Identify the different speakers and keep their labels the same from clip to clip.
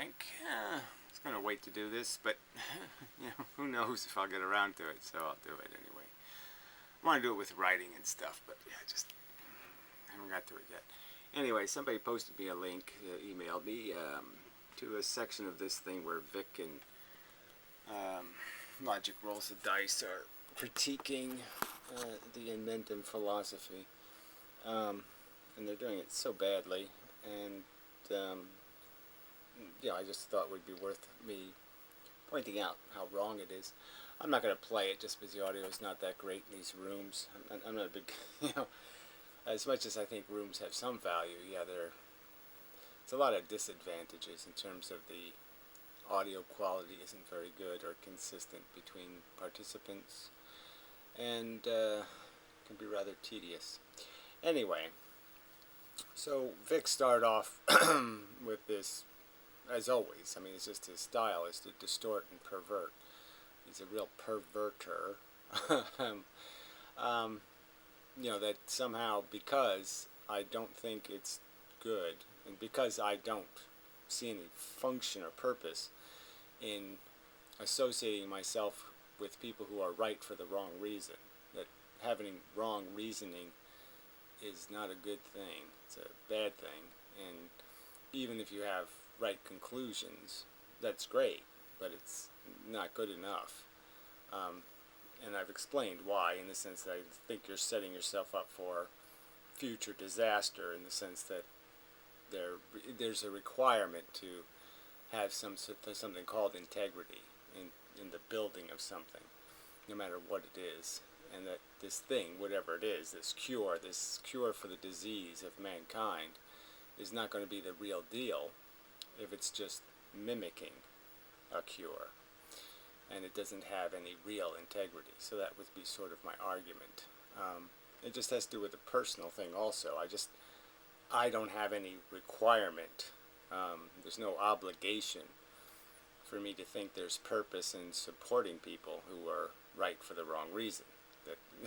Speaker 1: think I was going to wait to do this, but who knows if I'll get around to it, so I'll do it anyway. I want to do it with writing and stuff, but I just haven't got to it yet. Anyway, somebody posted me a link, emailed me, to a section of this thing where Vic and Logic Rolls the Dice are critiquing the inmendham philosophy. And they're doing it so badly, and I just thought it would be worth me pointing out how wrong it is. I'm not going to play it just because the audio is not that great in these rooms. I'm not a big, as much as I think rooms have some value, it's a lot of disadvantages in terms of the audio quality isn't very good or consistent between participants, and can be rather tedious. Anyway, so Vic started off with this, as always. I mean, it's just his style is to distort and pervert. He's a real perverter. That somehow, because I don't think it's good, and because I don't see any function or purpose in associating myself with people who are right for the wrong reason, that having wrong reasoning is not a good thing. It's a bad thing. And even if you have right conclusions, that's great, but it's not good enough. And I've explained why, in the sense that I think you're setting yourself up for future disaster, in the sense that there's a requirement to have something called integrity in the building of something, no matter what it is. And that this thing, whatever it is, this cure for the disease of mankind, is not going to be the real deal if it's just mimicking a cure, and it doesn't have any real integrity. So that would be sort of my argument. It just has to do with a personal thing also. I don't have any requirement. There's no obligation for me to think there's purpose in supporting people who are right for the wrong reason.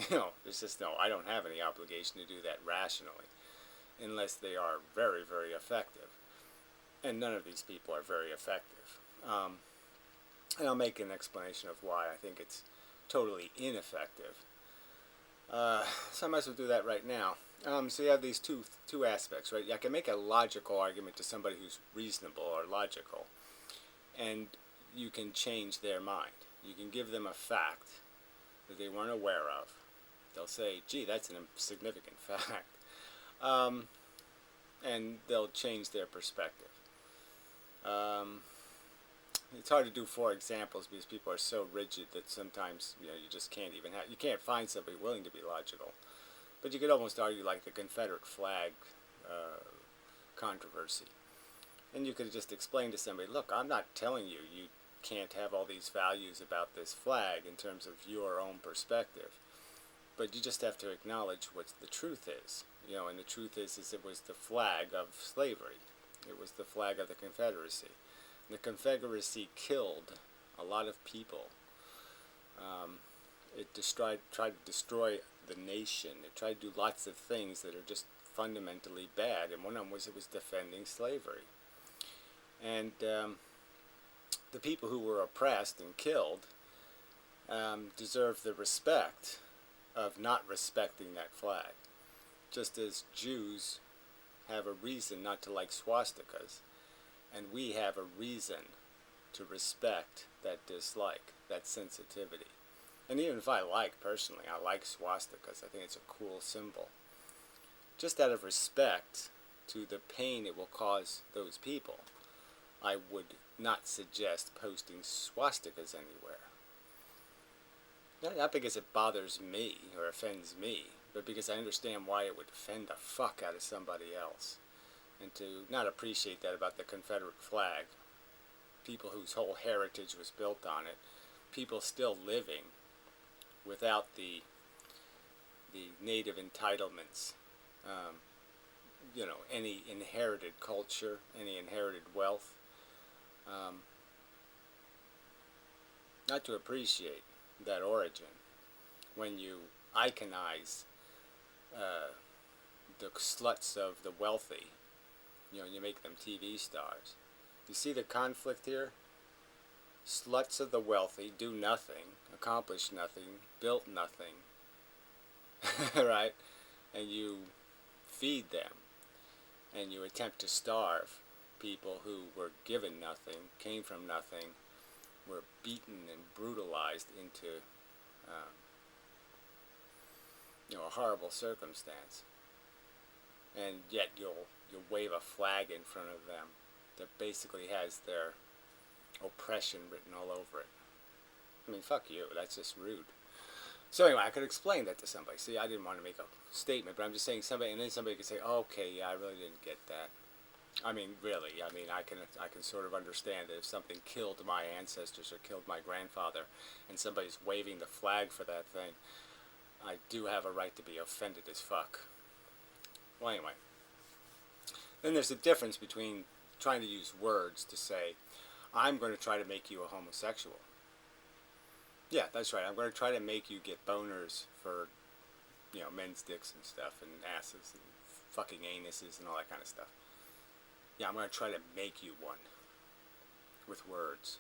Speaker 1: I don't have any obligation to do that rationally, unless they are very, very effective. And none of these people are very effective. And I'll make an explanation of why I think it's totally ineffective. So I might as well do that right now. So you have these two aspects, right? I can make a logical argument to somebody who's reasonable or logical, and you can change their mind. You can give them a fact that they weren't aware of. They'll say, gee, that's an insignificant fact. And they'll change their perspective. It's hard to do 4 examples because people are so rigid that sometimes you just can't you can't find somebody willing to be logical. But you could almost argue like the Confederate flag controversy. And you could just explain to somebody, look, I'm not telling you can't have all these values about this flag in terms of your own perspective, but you just have to acknowledge what the truth is. And the truth is it was the flag of slavery. It was the flag of the Confederacy. The Confederacy killed a lot of people. It tried to destroy the nation. It tried to do lots of things that are just fundamentally bad, and one of them was it was defending slavery. And the people who were oppressed and killed deserve the respect of not respecting that flag, just as Jews have a reason not to like swastikas, and we have a reason to respect that dislike, that sensitivity. And even if I personally, I like swastikas, I think it's a cool symbol. Just out of respect to the pain it will cause those people, I would not suggest posting swastikas anywhere. Not because it bothers me or offends me, but because I understand why it would offend the fuck out of somebody else. And to not appreciate that about the Confederate flag, people whose whole heritage was built on it, people still living without the native entitlements, any inherited culture, any inherited wealth, not to appreciate that origin when you iconize the sluts of the wealthy. You make them TV stars. You see the conflict here? Sluts of the wealthy do nothing, accomplish nothing, built nothing, right? And you feed them, and you attempt to starve people who were given nothing, came from nothing, were beaten and brutalized into a horrible circumstance, and yet you'll wave a flag in front of them that basically has their oppression written all over it. I mean, fuck you. That's just rude. So anyway, I could explain that to somebody. See, I didn't want to make a statement, but I'm just saying somebody, and then somebody could say, "Okay, yeah, I really didn't get that." I mean, really. I mean, I can sort of understand that if something killed my ancestors or killed my grandfather, and somebody's waving the flag for that thing, I do have a right to be offended as fuck. Well, anyway. Then there's a difference between trying to use words to say, I'm going to try to make you a homosexual. Yeah, that's right. I'm going to try to make you get boners for, men's dicks and stuff, and asses, and fucking anuses, and all that kind of stuff. Yeah, I'm going to try to make you one. With words.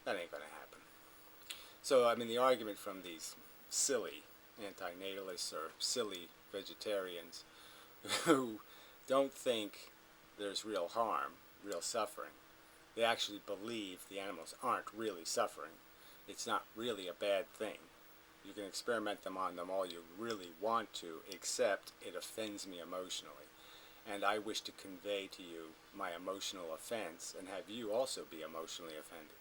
Speaker 1: That ain't going to happen. So, I mean, the argument from these silly anti-natalists or silly vegetarians who don't think there's real harm, real suffering. They actually believe the animals aren't really suffering. It's not really a bad thing. You can experiment them on them all you really want to, except it offends me emotionally. And I wish to convey to you my emotional offense and have you also be emotionally offended.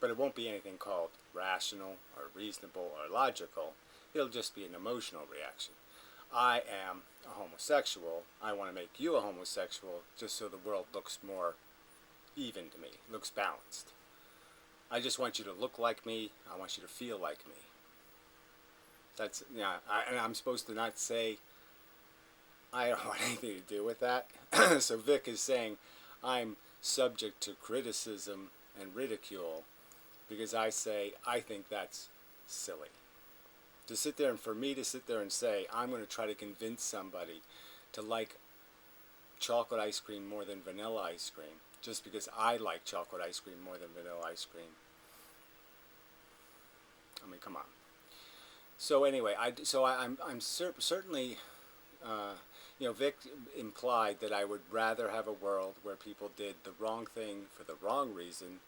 Speaker 1: But it won't be anything called rational or reasonable or logical. It'll just be an emotional reaction. I am a homosexual. I want to make you a homosexual just so the world looks more even to me, looks balanced. I just want you to look like me. I want you to feel like me. That's, and I'm supposed to not say I don't want anything to do with that. So Vic is saying I'm subject to criticism and ridicule because I say I think that's silly. To sit there and for me to sit there and say I'm going to try to convince somebody to like chocolate ice cream more than vanilla ice cream just because I like chocolate ice cream more than vanilla ice cream. I mean, come on. So anyway, I'm certainly, Vic implied that I would rather have a world where people did the wrong thing for the wrong reason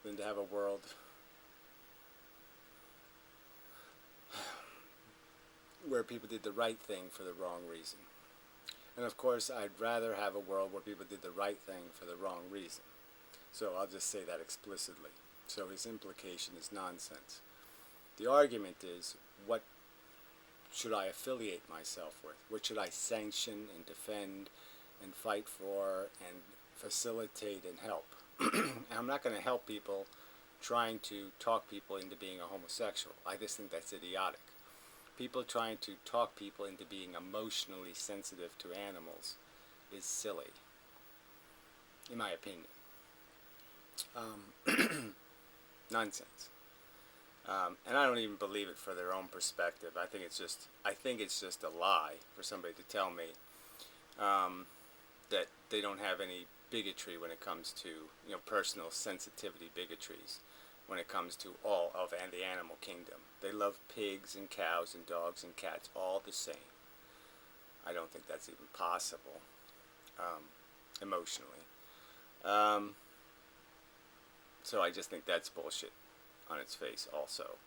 Speaker 1: than to have a world where people did the right thing for the wrong reason. And of course, I'd rather have a world where people did the right thing for the wrong reason. So I'll just say that explicitly. So his implication is nonsense. The argument is, what should I affiliate myself with? What should I sanction and defend and fight for and facilitate and help? And I'm not going to help people trying to talk people into being a homosexual. I just think that's idiotic. People trying to talk people into being emotionally sensitive to animals is silly, in my opinion. Nonsense. And I don't even believe it for their own perspective. I think it's just a lie for somebody to tell me that they don't have any bigotry when it comes to personal sensitivity bigotries when it comes to all of the animal kingdom. They love pigs and cows and dogs and cats all the same. I don't think that's even possible emotionally. So I just think that's bullshit on its face also.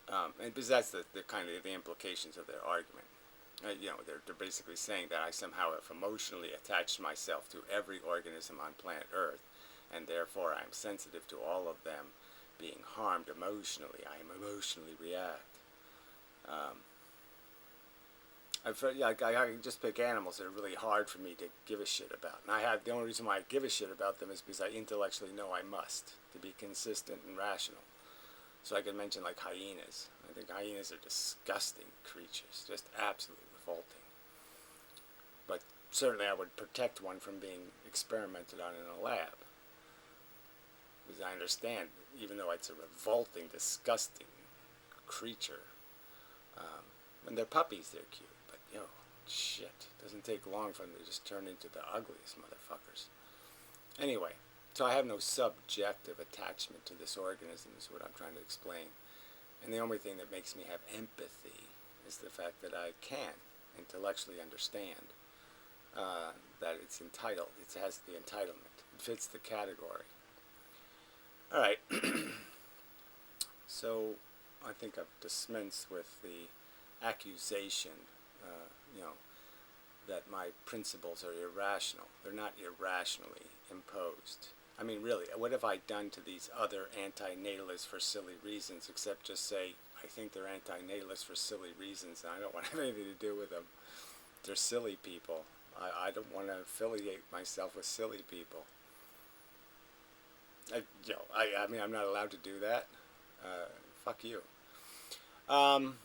Speaker 1: And because that's the kind of the implications of their argument. They're basically saying that I somehow have emotionally attached myself to every organism on planet Earth, and therefore I'm sensitive to all of them being harmed emotionally. I emotionally react. I can just pick animals that are really hard for me to give a shit about. And the only reason why I give a shit about them is because I intellectually know I must, to be consistent and rational. So I could mention like hyenas. I think hyenas are disgusting creatures, just absolutely revolting. But certainly I would protect one from being experimented on in a lab. Because I understand, even though it's a revolting, disgusting creature, when they're puppies, they're cute. But, shit, it doesn't take long for them to just turn into the ugliest motherfuckers. Anyway, so I have no subjective attachment to this organism is what I'm trying to explain. And the only thing that makes me have empathy is the fact that I can intellectually understand that it's entitled. It has the entitlement. It fits the category. All right. So I think I've dispensed with the accusation, uh, you know, that my principles are irrational. They're not irrationally imposed. I mean, really, what have I done to these other anti-natalists for silly reasons except just say, I think they're anti-natalists for silly reasons and I don't want to have anything to do with them. They're silly people. I don't want to affiliate myself with silly people. I mean, I'm not allowed to do that. Fuck you. Um,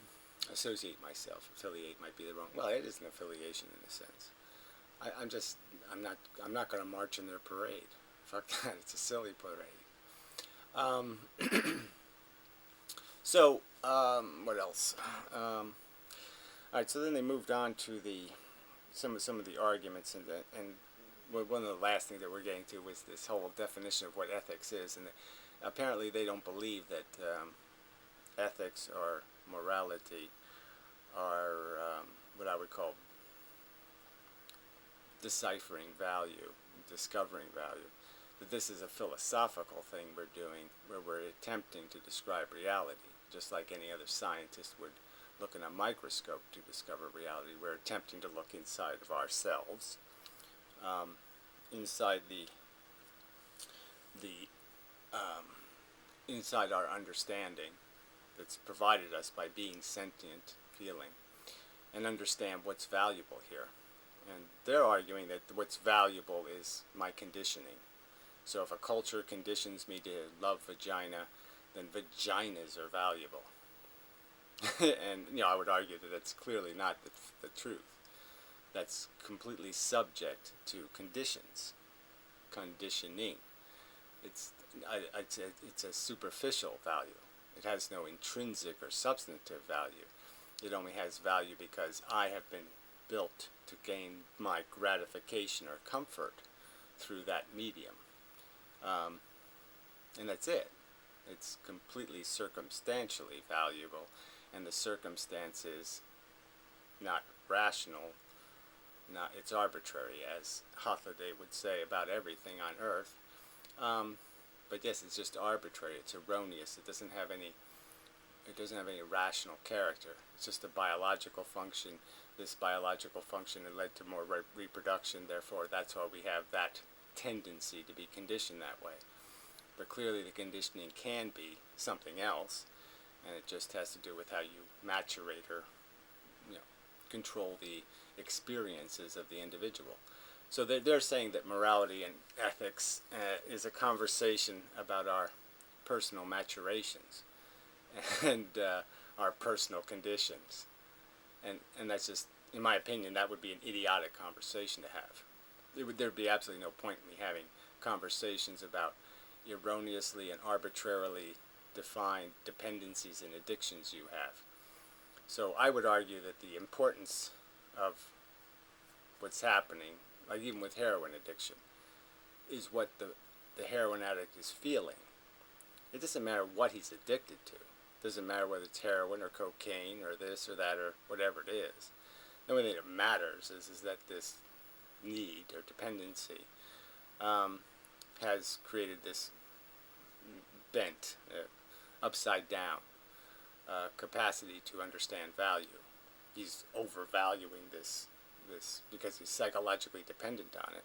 Speaker 1: associate myself. Affiliate might be the wrong. Well, it is an affiliation in a sense. I'm not going to march in their parade. Fuck that. It's a silly parade. Um, what else? All right. So then they moved on to some of the arguments and one of the last things that we're getting to was this whole definition of what ethics is, and apparently they don't believe that ethics or morality are what I would call deciphering value, discovering value. That this is a philosophical thing we're doing, where we're attempting to describe reality, just like any other scientist would look in a microscope to discover reality. We're attempting to look inside of ourselves, inside inside our understanding that's provided us by being sentient, feeling, and understand what's valuable here. And they're arguing that what's valuable is my conditioning. So if a culture conditions me to love vagina, then vaginas are valuable. And I would argue that that's clearly not the truth. That's completely subject to conditions, conditioning. It's a superficial value. It has no intrinsic or substantive value. It only has value because I have been built to gain my gratification or comfort through that medium. And that's it. It's completely circumstantially valuable, and the circumstance is not rational, it's arbitrary, as Hotherday would say about everything on earth. But yes, it's just arbitrary. It's erroneous. It doesn't have any rational character. It's just a biological function. This biological function had led to more reproduction. Therefore, that's why we have that tendency to be conditioned that way. But clearly, the conditioning can be something else, and it just has to do with how you maturate or control the experiences of the individual. So they're saying that morality and ethics is a conversation about our personal maturations and our personal conditions. And that's just, in my opinion, that would be an idiotic conversation to have. There'd be absolutely no point in me having conversations about erroneously and arbitrarily defined dependencies and addictions you have. So I would argue that the importance of what's happening, like even with heroin addiction, is what the heroin addict is feeling. It doesn't matter what he's addicted to. It doesn't matter whether it's heroin or cocaine or this or that or whatever it is. The only thing that matters is that this need or dependency has created this bent, upside down capacity to understand value. He's overvaluing this because he's psychologically dependent on it,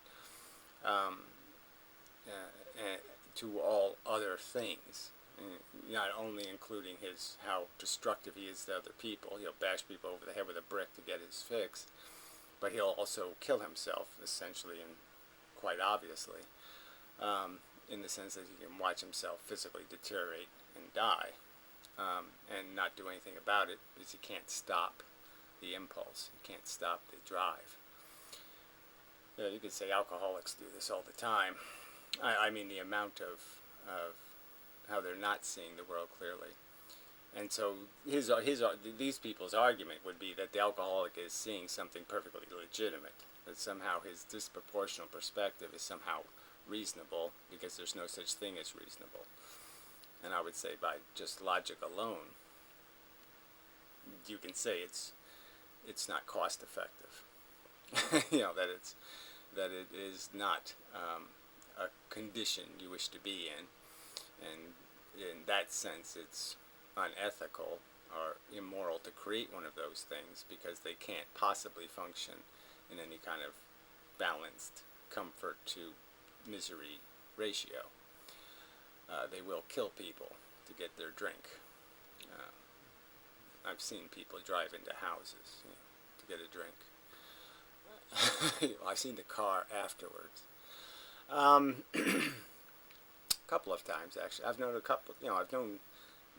Speaker 1: to all other things, not only including how destructive he is to other people. He'll bash people over the head with a brick to get his fix, but he'll also kill himself, essentially and quite obviously, in the sense that he can watch himself physically deteriorate and die, and not do anything about it because he can't stop the impulse. You can't stop the drive. You could say alcoholics do this all the time. I mean the amount of how they're not seeing the world clearly. And so these people's argument would be that the alcoholic is seeing something perfectly legitimate, that somehow his disproportional perspective is somehow reasonable because there's no such thing as reasonable. And I would say by just logic alone, you can say it's not cost effective. That it is not a condition you wish to be in, and in that sense it's unethical or immoral to create one of those things because they can't possibly function in any kind of balanced comfort to misery ratio. They will kill people to get their drink. I've seen people drive into houses, to get a drink. I've seen the car afterwards. A couple of times, actually. I've known I've known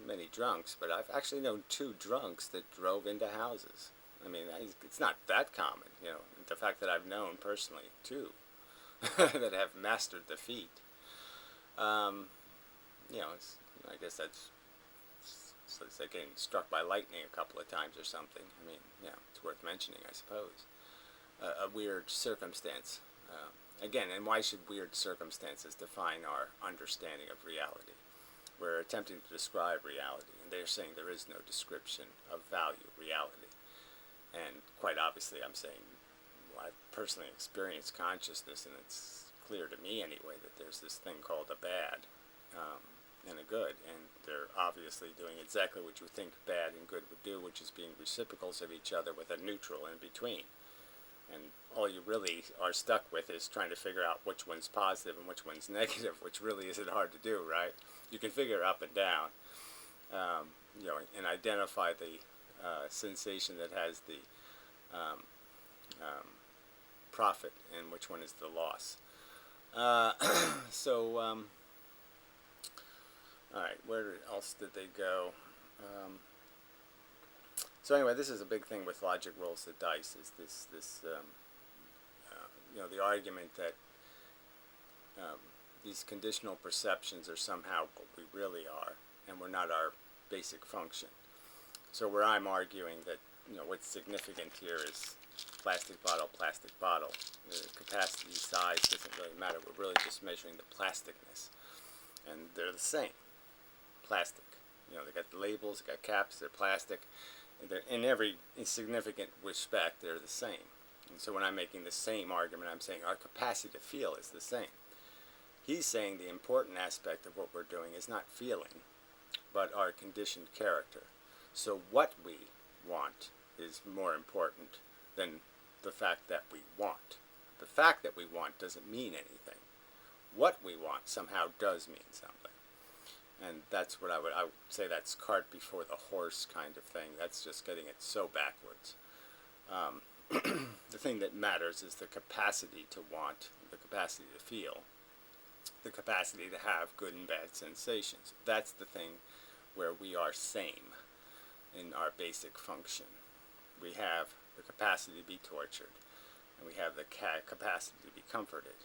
Speaker 1: many drunks, but I've actually known 2 drunks that drove into houses. I mean, it's not that common, the fact that I've known personally 2 that have mastered the feat. I guess that's like getting struck by lightning a couple of times or something. I mean, it's worth mentioning, I suppose. A weird circumstance. Again, and why should weird circumstances define our understanding of reality? We're attempting to describe reality, and they're saying there is no description of value reality. And quite obviously I'm saying, well, I've personally experienced consciousness, and it's clear to me anyway that there's this thing called a bad and a good, and they're obviously doing exactly what you think bad and good would do, which is being reciprocals of each other with a neutral in between. And all you really are stuck with is trying to figure out which one's positive and which one's negative, which really isn't hard to do, right? You can figure up and down, and identify the sensation that has the profit and which one is the loss. All right, where else did they go? So anyway, this is a big thing with logic rolls the dice. Is the argument that these conditional perceptions are somehow what we really are, and we're not our basic function. So where I'm arguing that what's significant here is plastic bottle. The capacity, size doesn't really matter. We're really just measuring the plasticness, and they're the same. Plastic. They got the labels, they got caps, they're plastic. In every significant respect, they're the same. And so when I'm making the same argument, I'm saying our capacity to feel is the same. He's saying the important aspect of what we're doing is not feeling, but our conditioned character. So what we want is more important than the fact that we want. The fact that we want doesn't mean anything. What we want somehow does mean something. And that's what I would say that's cart before the horse kind of thing. That's just getting it so backwards. The thing that matters is the capacity to want, the capacity to feel, the capacity to have good and bad sensations. That's the thing where we are same in our basic function. We have the capacity to be tortured, and we have the capacity to be comforted.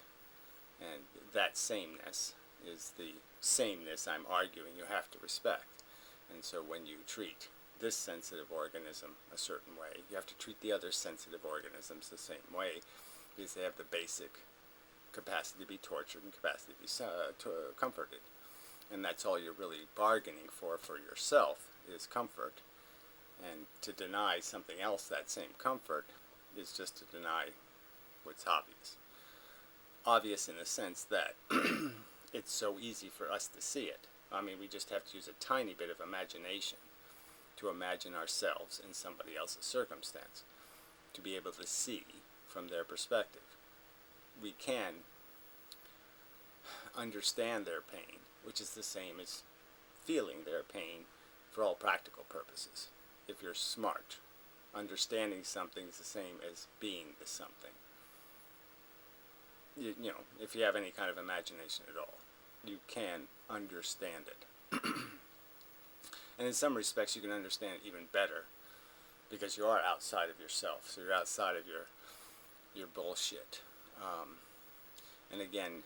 Speaker 1: And that sameness is the sameness I'm arguing you have to respect. And so when you treat this sensitive organism a certain way, you have to treat the other sensitive organisms the same way, because they have the basic capacity to be tortured and capacity to be comforted. And that's all you're really bargaining for yourself is comfort. And to deny something else that same comfort is just to deny what's obvious. Obvious in the sense that it's so easy for us to see it. I mean, we just have to use a tiny bit of imagination to imagine ourselves in somebody else's circumstance, to be able to see from their perspective. We can understand their pain, which is the same as feeling their pain for all practical purposes. If you're smart, understanding something is the same as being the something. If you have any kind of imagination at all, you can understand it. And in some respects you can understand it even better because you are outside of yourself, so you're outside of your bullshit. And again,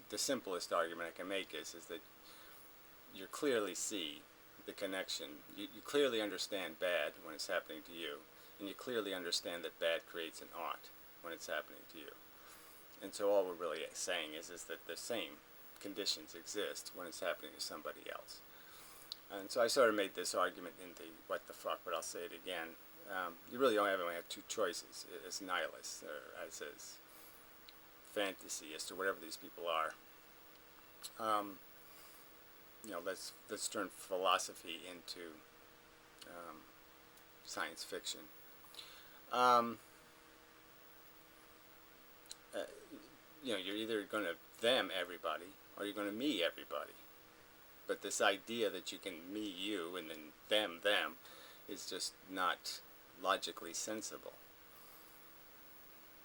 Speaker 1: the simplest argument I can make is that you clearly see the connection. You clearly understand bad when it's happening to you, and you clearly understand that bad creates an ought when it's happening to you. And so all we're really saying is that the same conditions exist when it's happening to somebody else. And so I sort of made this argument in the what the fuck, but I'll say it again. You really only have two choices as nihilists, or as fantasy, as to whatever these people are. Let's turn philosophy into science fiction. You're either going to them everybody, or you're going to me everybody. But this idea that you can me you and then them is just not logically sensible.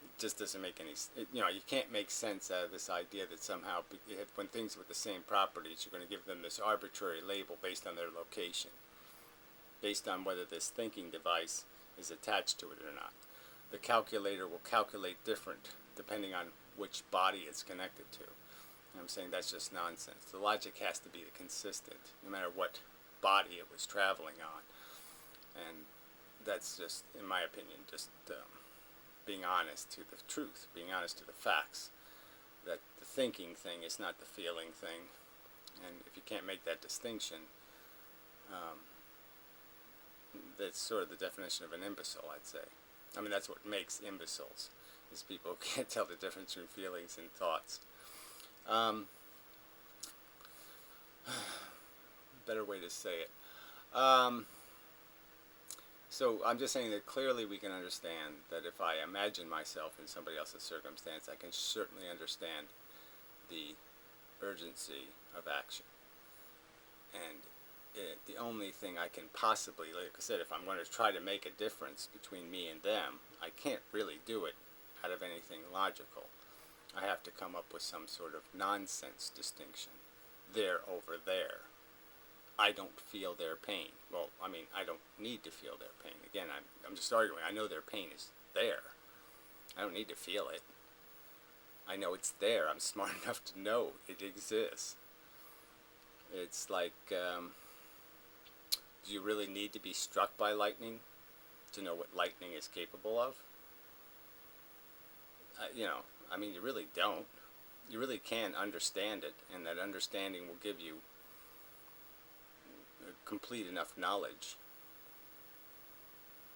Speaker 1: It just doesn't make any. You can't make sense out of this idea that somehow when things with the same properties, you're going to give them this arbitrary label based on their location, based on whether this thinking device is attached to it or not. The calculator will calculate different depending on which body it's connected to. I'm saying that's just nonsense. The logic has to be consistent, no matter what body it was traveling on. And that's just, in my opinion, just being honest to the truth, being honest to the facts, that the thinking thing is not the feeling thing. And if you can't make that distinction, that's sort of the definition of an imbecile, I'd say. I mean, that's what makes imbeciles, is people who can't tell the difference between feelings and thoughts. Better way to say it. So I'm just saying that clearly we can understand that if I imagine myself in somebody else's circumstance, I can certainly understand the urgency of action. And the only thing I can possibly, like I said, if I'm going to try to make a difference between me and them, I can't really do it out of anything logical. I have to come up with some sort of nonsense distinction. They're over there. I don't feel their pain. Well, I mean, I don't need to feel their pain. Again, I'm just arguing. I know their pain is there. I don't need to feel it. I know it's there. I'm smart enough to know it exists. It's like, do you really need to be struck by lightning to know what lightning is capable of? I mean, you really don't. You really can understand it, and that understanding will give you complete enough knowledge.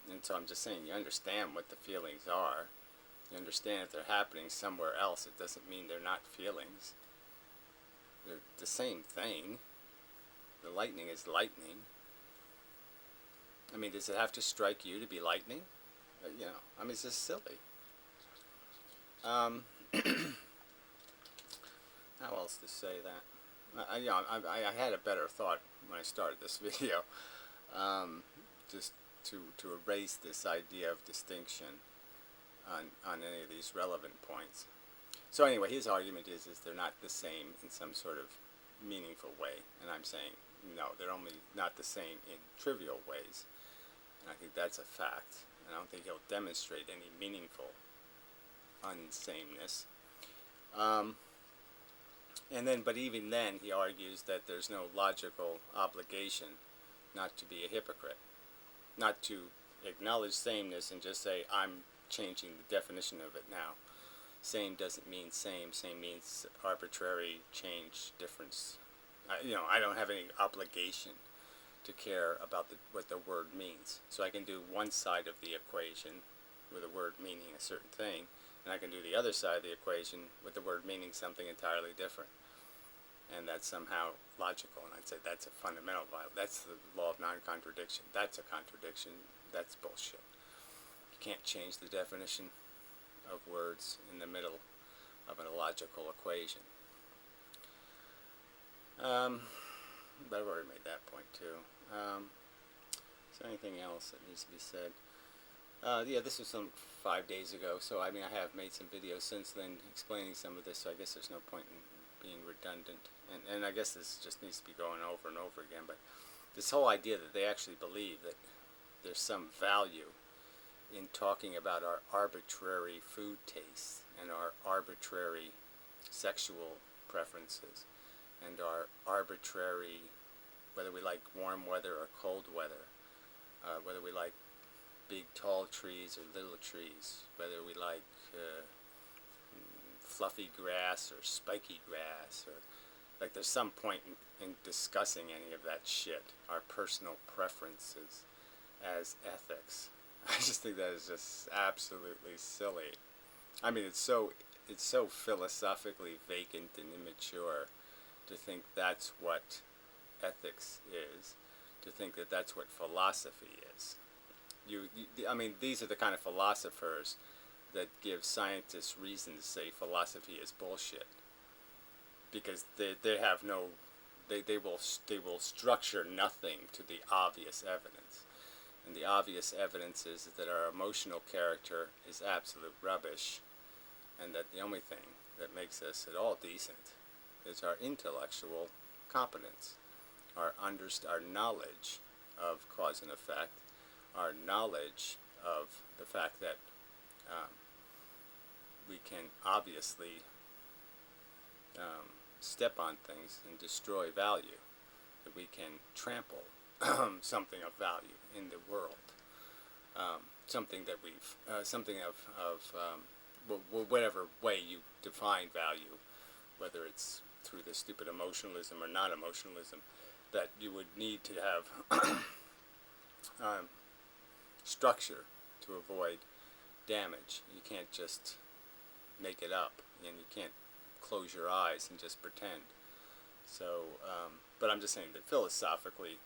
Speaker 1: And so I'm just saying, you understand what the feelings are. You understand if they're happening somewhere else, it doesn't mean they're not feelings. They're the same thing. The lightning is lightning. I mean, does it have to strike you to be lightning? I mean, it's just silly. How else to say that? I had a better thought when I started this video, just to erase this idea of distinction on any of these relevant points. So anyway, his argument is they're not the same in some sort of meaningful way, and I'm saying no, they're only not the same in trivial ways, and I think that's a fact. And I don't think he'll demonstrate any meaningful unsameness. But even then, he argues that there's no logical obligation not to be a hypocrite, not to acknowledge sameness and just say, I'm changing the definition of it now. Same doesn't mean same. Same means arbitrary change, difference. I don't have any obligation to care about what the word means. So I can do one side of the equation with a word meaning a certain thing, and I can do the other side of the equation with the word meaning something entirely different. And that's somehow logical, and I'd say that's a fundamental violation. That's the law of non-contradiction. That's a contradiction. That's bullshit. You can't change the definition of words in the middle of an illogical equation. But I've already made that point too. Is there anything else that needs to be said? Yeah, this was some 5 days ago, so I mean I have made some videos since then explaining some of this, so I guess there's no point in being redundant. And I guess this just needs to be going over and over again, but this whole idea that they actually believe that there's some value in talking about our arbitrary food tastes and our arbitrary sexual preferences and our arbitrary, whether we like warm weather or cold weather, whether we like big tall trees or little trees, whether we like fluffy grass or spiky grass, or like there's some point in discussing any of that shit, our personal preferences as ethics. I just think that is just absolutely silly. I mean, it's so philosophically vacant and immature to think that's what ethics is, to think that that's what philosophy is. I mean, these are the kind of philosophers that give scientists reason to say philosophy is bullshit, because they have no, they will structure nothing to the obvious evidence, and the obvious evidence is that our emotional character is absolute rubbish, and that the only thing that makes us at all decent is our intellectual competence, our knowledge of cause and effect, our knowledge of the fact that we can obviously step on things and destroy value, that we can trample something of value in the world, something that we've, something of whatever way you define value, whether it's through the stupid emotionalism or non-emotionalism, that you would need to have structure to avoid damage. You can't just make it up, and you can't close your eyes and just pretend. So, but I'm just saying that philosophically,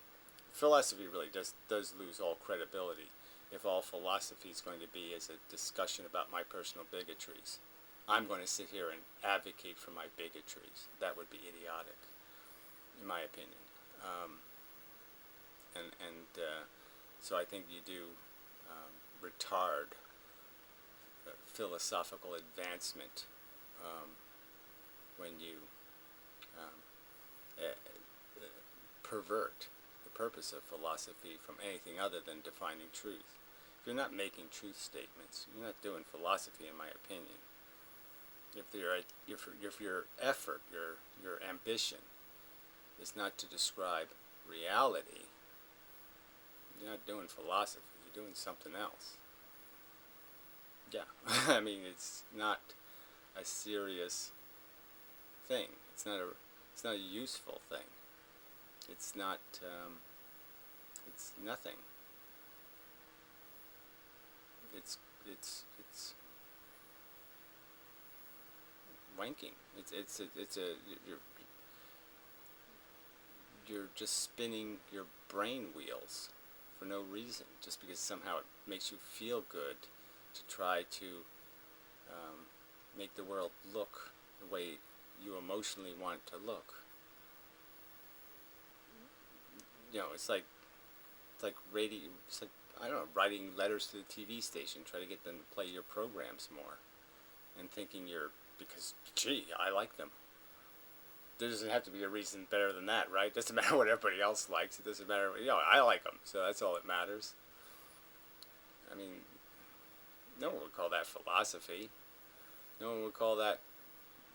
Speaker 1: philosophy really does lose all credibility if all philosophy is going to be as a discussion about my personal bigotries. I'm going to sit here and advocate for my bigotries. That would be idiotic, in my opinion. So I think you do retard philosophical advancement when you pervert the purpose of philosophy from anything other than defining truth. If you're not making truth statements, you're not doing philosophy, in my opinion. If your effort, your ambition, is not to describe reality, you're not doing philosophy. You're doing something else. Yeah, I mean, it's not a serious thing. It's not a useful thing. It's not. It's nothing. It's wanking. You're just spinning your brain wheels for no reason, just because somehow it makes you feel good to try to make the world look the way you emotionally want it to look. You know, it's like radio. It's like, I don't know, writing letters to the TV station, try to get them to play your programs more, and thinking because gee, I like them. There doesn't have to be a reason better than that, right? It doesn't matter what everybody else likes. It doesn't matter, I like them, so that's all that matters. I mean, no one would call that philosophy. No one would call that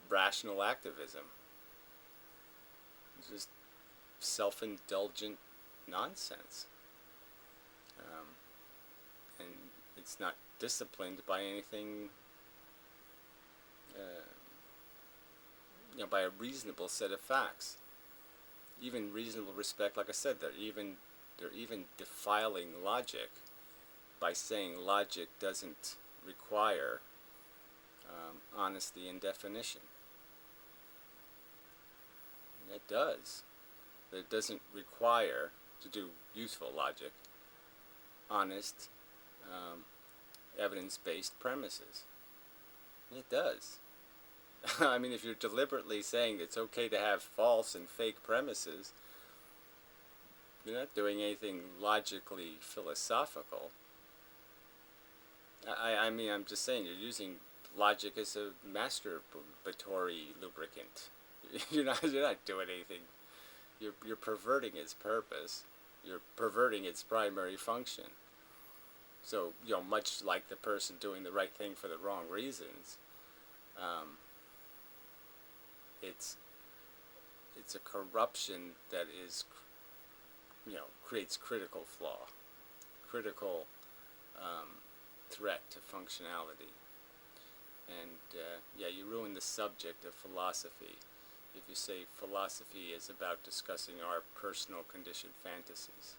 Speaker 1: rational activism. It's just self-indulgent nonsense. And it's not disciplined by anything, by a reasonable set of facts. Even reasonable respect, like I said, they're even defiling logic by saying logic doesn't require honesty and definition. And it does. But it doesn't require, to do useful logic, honest, evidence-based premises. And it does. I mean, if you're deliberately saying it's okay to have false and fake premises, you're not doing anything logically philosophical. I mean, I'm just saying, you're using logic as a masturbatory lubricant. You're not doing anything. You're perverting its purpose. You're perverting its primary function. So, much like the person doing the right thing for the wrong reasons, it's a corruption that is, creates critical flaw, critical threat to functionality. And yeah, you ruin the subject of philosophy if you say philosophy is about discussing our personal conditioned fantasies,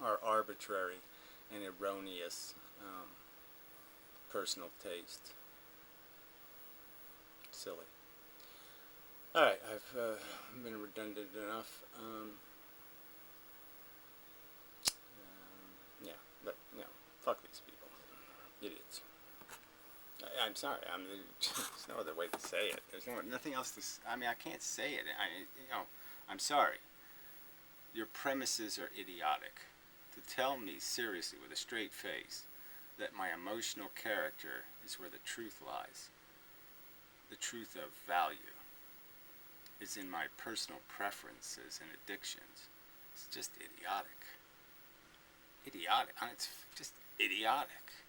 Speaker 1: our arbitrary and erroneous personal taste. Silly. Alright, I've been redundant enough. Yeah, but, fuck these people. Idiots. I'm sorry. There's no other way to say it. There's nothing else to. I mean, I can't say it. I'm sorry. Your premises are idiotic. To tell me seriously with a straight face that my emotional character is where the truth lies, the truth of value, is in my personal preferences and addictions. It's just idiotic. Idiotic. It's just idiotic.